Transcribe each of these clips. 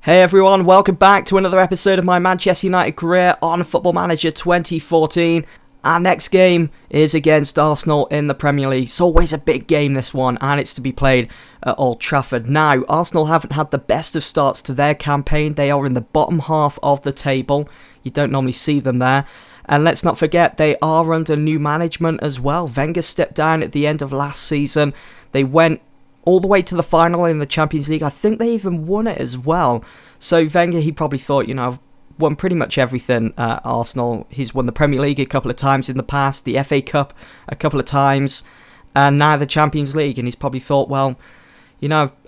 Hey everyone, welcome back to another episode of my Manchester United career on Football Manager 2014. Our next game is against Arsenal in the Premier League. It's always a big game, this one, and it's to be played at Old Trafford. Now, Arsenal haven't had the best of starts to their campaign. They are in the bottom half of the table. You don't normally see them there. And let's not forget, they are under new management as well. Wenger stepped down at the end of last season. They went all the way to the final in the Champions League. I think they even won it as well. So Wenger, he probably thought, I've won pretty much everything at Arsenal. He's won the Premier League a couple of times in the past, the FA Cup a couple of times, and now the Champions League. And he's probably thought, well,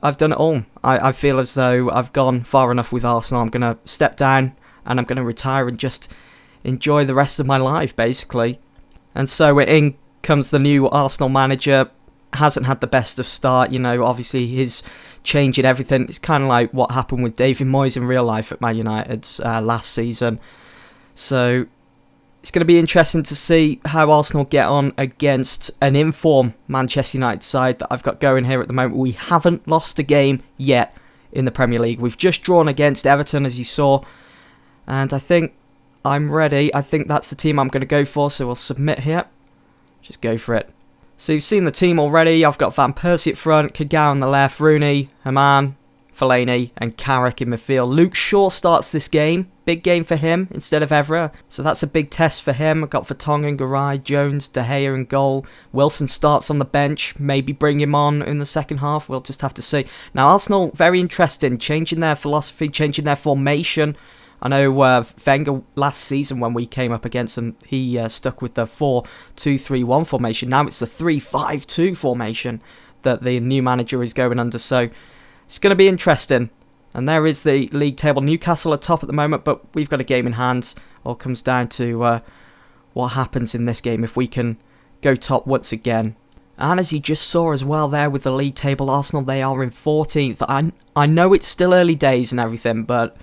I've done it all. I feel as though I've gone far enough with Arsenal. I'm going to step down and I'm going to retire and just enjoy the rest of my life, basically. And so in comes the new Arsenal manager. Hasn't had the best of start, obviously his change in everything. It's kind of like what happened with David Moyes in real life at Man United last season. So it's going to be interesting to see how Arsenal get on against an in-form Manchester United side that I've got going here at the moment. We haven't lost a game yet in the Premier League. We've just drawn against Everton, as you saw, and I think I'm ready. I think that's the team I'm going to go for, so we'll submit here. Just go for it. So you've seen the team already. I've got Van Persie at front, Kagawa on the left, Rooney, Haman, Fellaini and Carrick in midfield. Luke Shaw starts this game. Big game for him instead of Evra. So that's a big test for him. I've got Vertonghen, Garay, Jones, De Gea in goal. Wilson starts on the bench. Maybe bring him on in the second half. We'll just have to see. Now Arsenal, very interesting. Changing their philosophy, changing their formation. I know Wenger last season when we came up against them, he stuck with the 4-2-3-1 formation. Now it's the 3-5-2 formation that the new manager is going under. So it's going to be interesting. And there is the league table. Newcastle are top at the moment, but we've got a game in hand. All comes down to what happens in this game if we can go top once again. And as you just saw as well there with the league table, Arsenal, they are in 14th. I know it's still early days and everything, but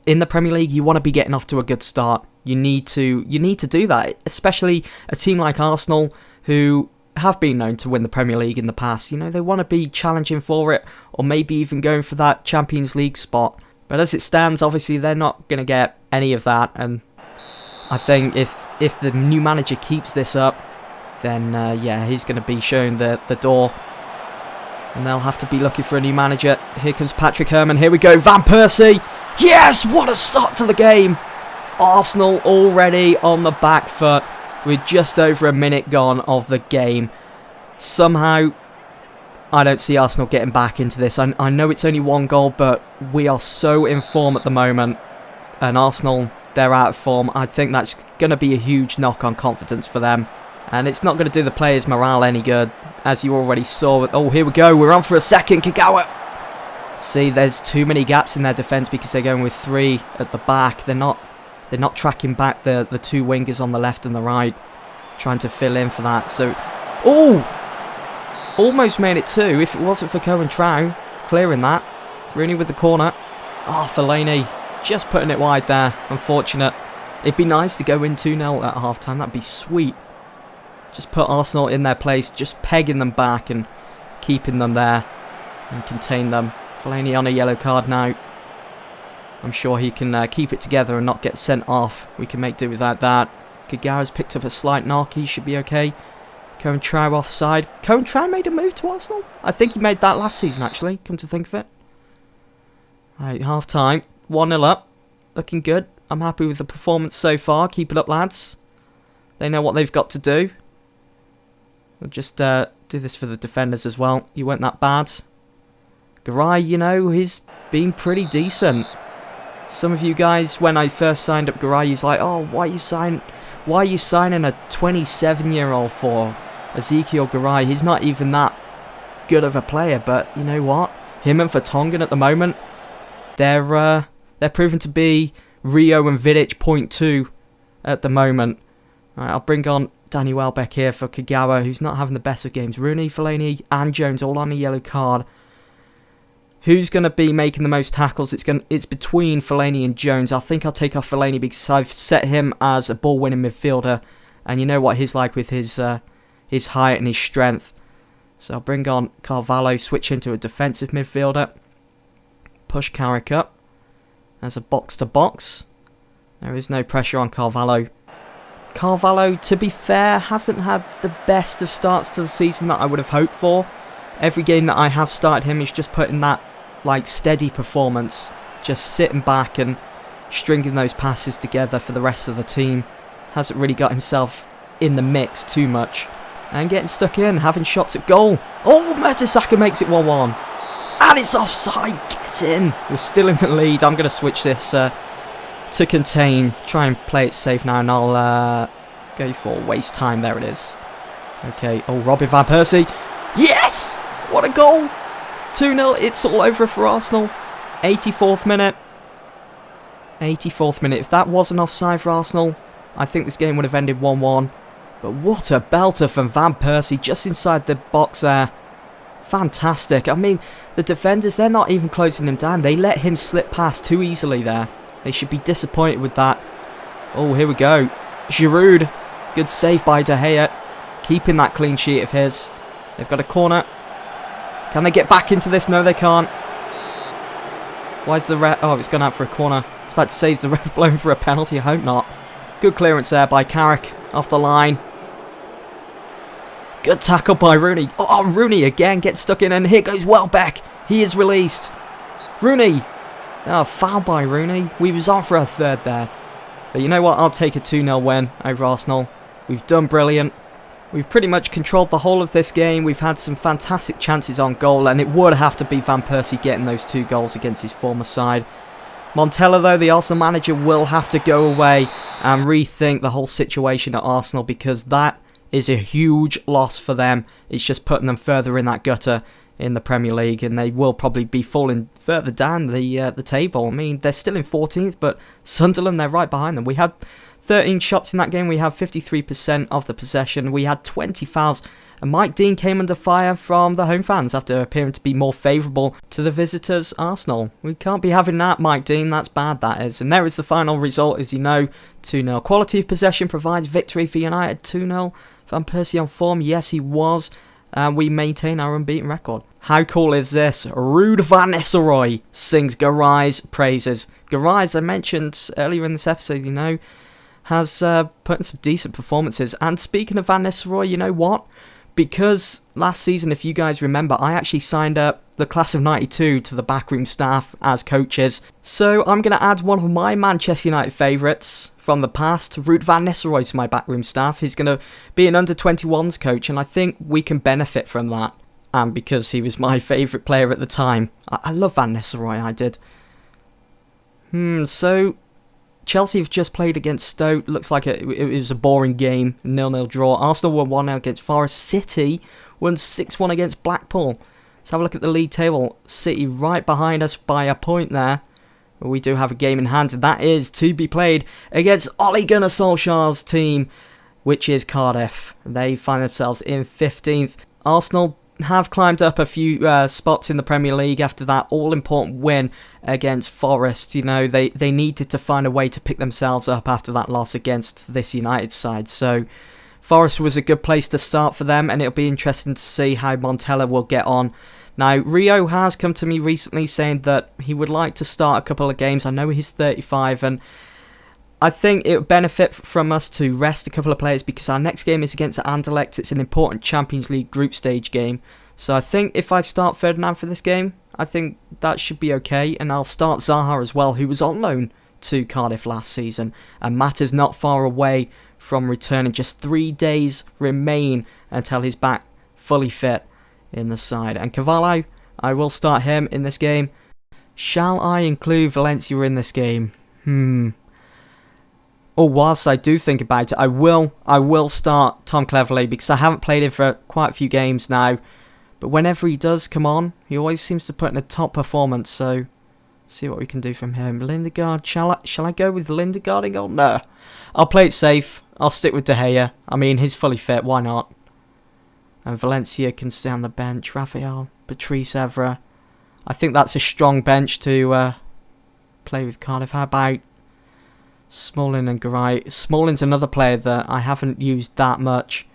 in the Premier League, you want to be getting off to a good start. You need to do that, especially a team like Arsenal, who have been known to win the Premier League in the past. They want to be challenging for it, or maybe even going for that Champions League spot. But as it stands, obviously, they're not going to get any of that. And I think if the new manager keeps this up, then, he's going to be showing the door. And they'll have to be looking for a new manager. Here comes Patrick Herman. Here we go, Van Persie. Yes, what a start to the game. Arsenal already on the back foot with just over a minute gone of the game. Somehow, I don't see Arsenal getting back into this. I know it's only one goal, but we are so in form at the moment. And Arsenal, they're out of form. I think that's going to be a huge knock on confidence for them. And it's not going to do the players' morale any good, as you already saw. Oh, here we go. We're on for a second. Kagawa. See, there's too many gaps in their defence because they're going with three at the back. They're not tracking back the two wingers on the left and the right, trying to fill in for that. So, almost made it two if it wasn't for Cohen Trow clearing that. Rooney with the corner. Fellaini just putting it wide there. Unfortunate. It'd be nice to go in 2-0 at half-time. That'd be sweet. Just put Arsenal in their place, just pegging them back and keeping them there and contain them. Fellaini on a yellow card now. I'm sure he can keep it together and not get sent off. We can make do without that. Kagawa's picked up a slight knock. He should be okay. Cohen Trow offside. Cohen Trow made a move to Arsenal? I think he made that last season, actually, come to think of it. Right, half time. 1-0 up. Looking good. I'm happy with the performance so far. Keep it up, lads. They know what they've got to do. We'll just do this for the defenders as well. You weren't that bad. Garay, he's been pretty decent. Some of you guys, when I first signed up Garay, you was like, oh, why are you signing a 27-year-old for Ezekiel Garay? He's not even that good of a player, but you know what? Him and Vertonghen at the moment, they're proven to be Rio and Vidic 0.2 at the moment. Right, I'll bring on Danny Welbeck here for Kagawa, who's not having the best of games. Rooney, Fellaini and Jones all on a yellow card. Who's going to be making the most tackles? It's between Fellaini and Jones. I think I'll take off Fellaini because I've set him as a ball-winning midfielder. And you know what he's like with his height and his strength. So I'll bring on Carvalho, switch into a defensive midfielder. Push Carrick up. There's a box-to-box. There is no pressure on Carvalho. Carvalho, to be fair, hasn't had the best of starts to the season that I would have hoped for. Every game that I have started him, he's just put in that like steady performance, just sitting back and stringing those passes together for the rest of the team. Hasn't really got himself in the mix too much. And getting stuck in, having shots at goal. Oh, Mertesacker makes it 1-1. And it's offside, get in. We're still in the lead. I'm going to switch this to contain. Try and play it safe now, and I'll go for waste time. There it is. Okay, oh, Robin van Persie. Yes! What a goal! 2-0, it's all over for Arsenal. 84th minute. 84th minute. If that wasn't offside for Arsenal, I think this game would have ended 1-1. But what a belter from Van Persie just inside the box there. Fantastic. I mean, the defenders, they're not even closing him down. They let him slip past too easily there. They should be disappointed with that. Oh, here we go. Giroud. Good save by De Gea. Keeping that clean sheet of his. They've got a corner. Can they get back into this? No, they can't. Why is the ref... Oh, it's gone out for a corner. I was about to say, is the ref blown for a penalty? I hope not. Good clearance there by Carrick. Off the line. Good tackle by Rooney. Oh, Rooney again gets stuck in, and here goes Welbeck. He is released. Rooney. Oh, foul by Rooney. We was on for a third there. But you know what? I'll take a 2-0 win over Arsenal. We've done brilliant. We've pretty much controlled the whole of this game. We've had some fantastic chances on goal, and it would have to be Van Persie getting those 2 goals against his former side. Montella, though, the Arsenal manager, will have to go away and rethink the whole situation at Arsenal, because that is a huge loss for them. It's just putting them further in that gutter in the Premier League, and they will probably be falling further down the table. I mean, they're still in 14th, but Sunderland, they're right behind them. We had 13 shots in that game. We have 53% of the possession. We had 20 fouls, and Mike Dean came under fire from the home fans after appearing to be more favourable to the visitors, Arsenal. We can't be having that, Mike Dean. That's bad, that is. And there is the final result, as you know, 2-0. Quality of possession provides victory for United, 2-0. Van Persie on form, yes, he was. We maintain our unbeaten record. How cool is this? Ruud van Nistelrooy sings Garai's praises. Garay, as I mentioned earlier in this episode, you know, has put in some decent performances. And speaking of Van Nistelrooy, you know what? Because last season, if you guys remember, I actually signed up the class of 92 to the backroom staff as coaches. So I'm going to add one of my Manchester United favourites from the past, Ruud van Nistelrooy, to my backroom staff. He's going to be an under-21s coach, and I think we can benefit from that. And because he was my favourite player at the time. I love Van Nistelrooy, I did. So Chelsea have just played against Stoke. Looks like it was a boring game. 0-0 draw. Arsenal won 1-0 against Forest. City won 6-1 against Blackpool. Let's have a look at the league table. City right behind us by a point there. But we do have a game in hand, and that is to be played against Ole Gunnar Solskjaer's team, which is Cardiff. They find themselves in 15th. Arsenal have climbed up a few spots in the Premier League after that all-important win against Forest. You know, they needed to find a way to pick themselves up after that loss against this United side. So Forest was a good place to start for them, and it'll be interesting to see how Montella will get on. Now, Rio has come to me recently saying that he would like to start a couple of games. I know he's 35, and I think it would benefit from us to rest a couple of players, because our next game is against Anderlecht. It's an important Champions League group stage game. So I think if I start Ferdinand for this game, I think that should be okay. And I'll start Zaha as well, who was on loan to Cardiff last season. And Matt is not far away from returning. Just 3 days remain until he's back fully fit in the side. And Carvalho, I will start him in this game. Shall I include Valencia in this game? Or whilst I do think about it, I will start Tom Cleverley, because I haven't played him for quite a few games now. But whenever he does come on, he always seems to put in a top performance. So, see what we can do from him. Lindegaard, shall I go with Lindegaard and go? No. I'll play it safe. I'll stick with De Gea. I mean, he's fully fit. Why not? And Valencia can stay on the bench. Rafael, Patrice Evra. I think that's a strong bench to play with Cardiff. How about Smalling and Garay? Smalling's another player that I haven't used that much.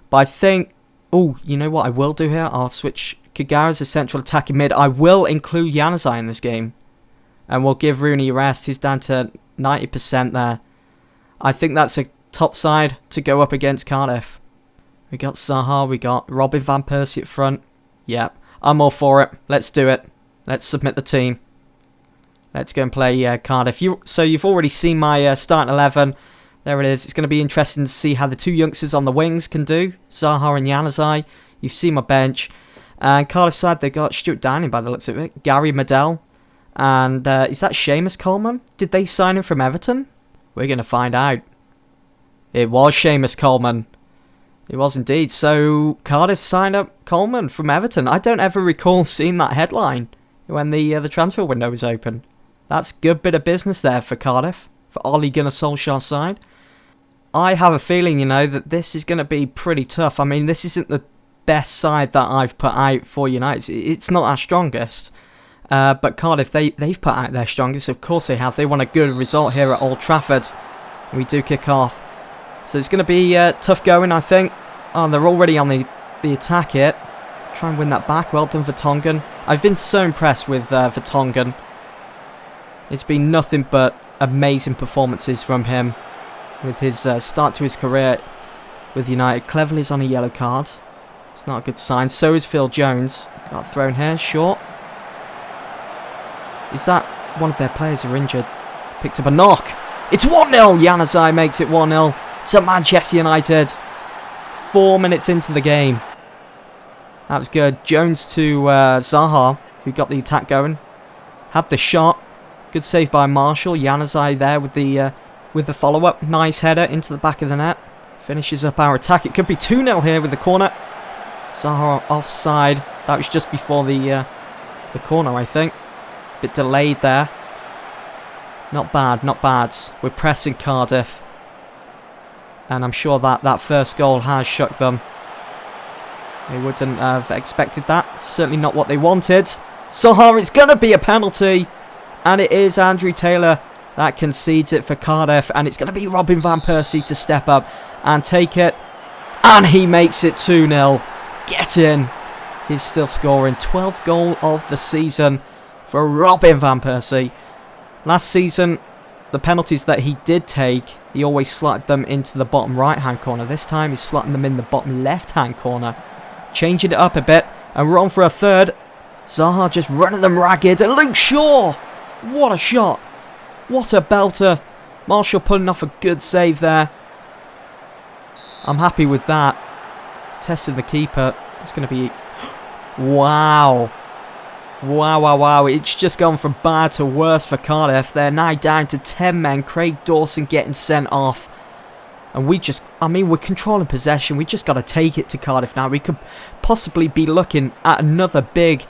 But I think... Oh, you know what I will do here? I'll switch Kagawa as a central attacking mid. I will include Januzaj in this game. And we'll give Rooney a rest. He's down to 90% there. I think that's a top side to go up against Cardiff. We got Zaha, we got Robin Van Persie at front. Yeah, I'm all for it. Let's do it. Let's submit the team. Let's go and play Cardiff. So you've already seen my starting 11. There it is. It's going to be interesting to see how the two youngsters on the wings can do. Zaha and Januzaj. You've seen my bench. And Cardiff side, they got Stuart Downing by the looks of it. Gary Medell. And is that Seamus Coleman? Did they sign him from Everton? We're going to find out. It was Seamus Coleman. It was indeed. So Cardiff signed up Coleman from Everton. I don't ever recall seeing that headline when the transfer window was open. That's a good bit of business there for Cardiff, for Ole Gunnar Solskjaer's side. I have a feeling, that this is going to be pretty tough. I mean, this isn't the best side that I've put out for United. It's not our strongest. But Cardiff, they've put out their strongest. Of course they have. They want a good result here at Old Trafford. We do kick off. So it's going to be tough going, I think. Oh, they're already on the attack here. Try and win that back. Well done, Vertonghen. I've been so impressed with Vertonghen. It's been nothing but amazing performances from him. With his start to his career with United. Cleverly's on a yellow card. It's not a good sign. So is Phil Jones. Got thrown here. Short. Is that one of their players are injured? Picked up a knock. It's 1-0. Januzaj makes it 1-0 to Manchester United. 4 minutes into the game. That was good. Jones to Zaha, who got the attack going. Had the shot. Good save by Marshall. Januzaj there with the follow-up. Nice header into the back of the net. Finishes up our attack. It could be 2-0 here with the corner. Zaha offside. That was just before the corner, I think. Bit delayed there. Not bad, not bad. We're pressing Cardiff. And I'm sure that first goal has shook them. They wouldn't have expected that. Certainly not what they wanted. Zaha, it's going to be a penalty. And it is Andrew Taylor that concedes it for Cardiff. And it's going to be Robin Van Persie to step up and take it. And he makes it 2-0. Get in. He's still scoring. 12th goal of the season for Robin Van Persie. Last season, the penalties that he did take, he always slotted them into the bottom right-hand corner. This time, he's slotting them in the bottom left-hand corner. Changing it up a bit, and we're on for a third. Zaha just running them ragged, and Luke Shaw! What a shot! What a belter! Marshall pulling off a good save there. I'm happy with that. Testing the keeper. It's going to be... Wow! Wow. It's just gone from bad to worse for Cardiff. They're now down to 10 men. Craig Dawson getting sent off. And we're controlling possession. We just got to take it to Cardiff now. We could possibly be looking at another big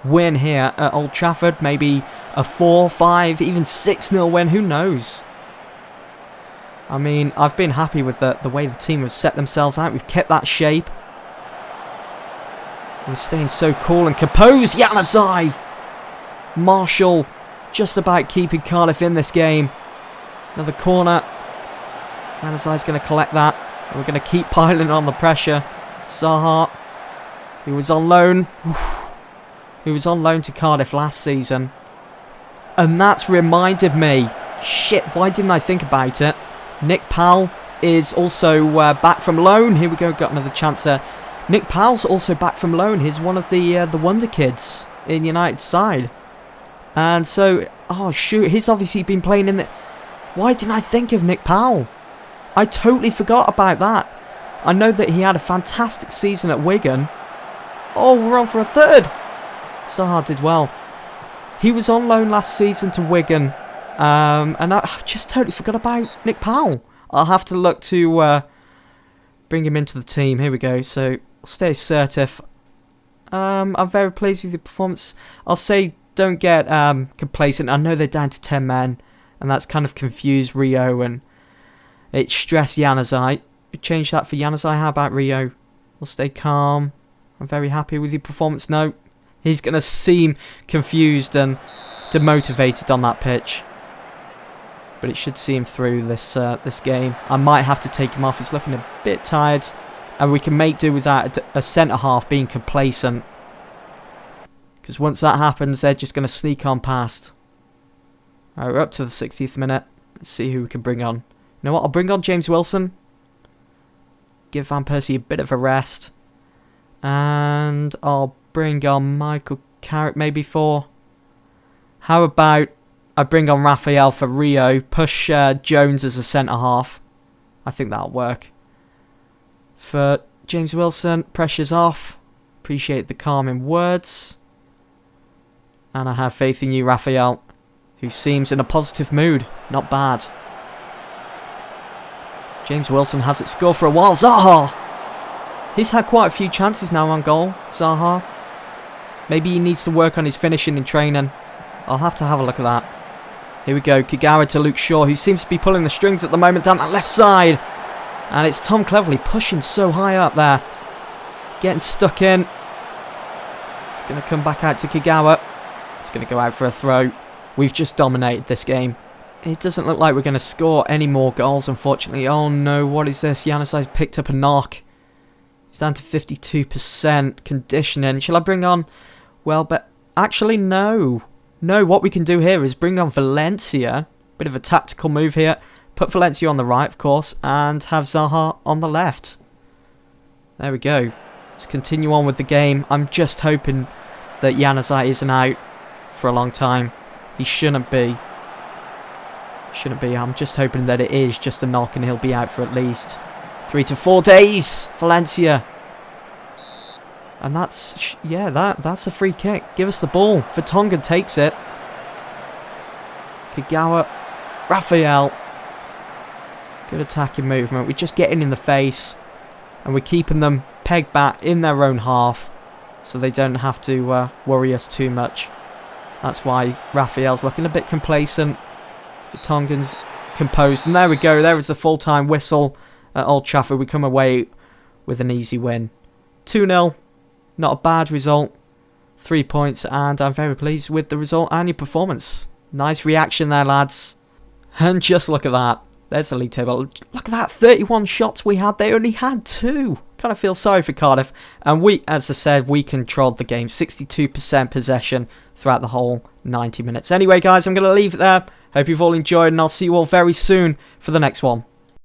win here at Old Trafford. Maybe a 4, 5, even 6-0 win. Who knows? I mean, I've been happy with the way the team have set themselves out. We've kept that shape. We're staying so cool and composed. Januzaj! Marshall just about keeping Cardiff in this game. Another corner. Januzaj's going to collect that. And we're going to keep piling on the pressure. Zaha, who was on loan. Who was on loan to Cardiff last season. And that's reminded me. Shit, why didn't I think about it? Nick Powell is also back from loan. Here we go, got another chance there. Nick Powell's also back from loan. He's one of the wonder kids in United's side. And so, oh shoot, he's obviously been playing in the... Why didn't I think of Nick Powell? I totally forgot about that. I know that he had a fantastic season at Wigan. Oh, we're on for a third. Zaha did well. He was on loan last season to Wigan. And I just totally forgot about Nick Powell. I'll have to look to bring him into the team. Here we go. So... Stay assertive. I'm very pleased with your performance. I'll say don't get complacent. I know they're down to 10 men, and that's kind of confused Rio, and it stressed Januzaj. Change that for Januzaj. How about Rio? We'll stay calm. I'm very happy with your performance. No, he's going to seem confused and demotivated on that pitch. But it should see him through this game. I might have to take him off. He's looking a bit tired. And we can make do with that, a centre-half being complacent. Because once that happens, they're just going to sneak on past. Alright, we're up to the 60th minute. Let's see who we can bring on. You know what? I'll bring on James Wilson. Give Van Persie a bit of a rest. And I'll bring on Michael Carrick maybe for... How about I bring on Raphael for Rio, push Jones as a centre-half. I think that'll work. For James Wilson, pressure's off. Appreciate the calming words. And I have faith in you, Raphael, who seems in a positive mood. Not bad. James Wilson hasn't scored for a while. Zaha! He's had quite a few chances now on goal, Zaha. Maybe he needs to work on his finishing in training. I'll have to have a look at that. Here we go, Kagawa to Luke Shaw, who seems to be pulling the strings at the moment down that left side. And it's Tom Cleverley pushing so high up there. Getting stuck in. It's going to come back out to Kagawa. It's going to go out for a throw. We've just dominated this game. It doesn't look like we're going to score any more goals, unfortunately. Oh no, what is this? Januzaj's picked up a knock. He's down to 52% conditioning. Shall I bring on... Well, but actually, no. No, what we can do here is bring on Valencia. Bit of a tactical move here. Put Valencia on the right, of course, and have Zaha on the left. There we go. Let's continue on with the game. I'm just hoping that Januzaj isn't out for a long time. He shouldn't be. Shouldn't be. I'm just hoping that it is just a knock and he'll be out for at least 3 to 4 days. Valencia. And that's, yeah, that's a free kick. Give us the ball. Vertonghen takes it. Kagawa. Raphael. Good attacking movement. We're just getting in the face. And we're keeping them pegged back in their own half. So they don't have to worry us too much. That's why Raphael's looking a bit complacent. Vertonghen's composed. And there we go. There is the full-time whistle at Old Trafford. We come away with an easy win. 2-0. Not a bad result. 3 points, and I'm very pleased with the result and your performance. Nice reaction there, lads. And just look at that. There's the league table. Look at that. 31 shots we had. They only had 2. Kind of feel sorry for Cardiff. And we, as I said, we controlled the game. 62% possession throughout the whole 90 minutes. Anyway, guys, I'm going to leave it there. Hope you've all enjoyed, and I'll see you all very soon for the next one.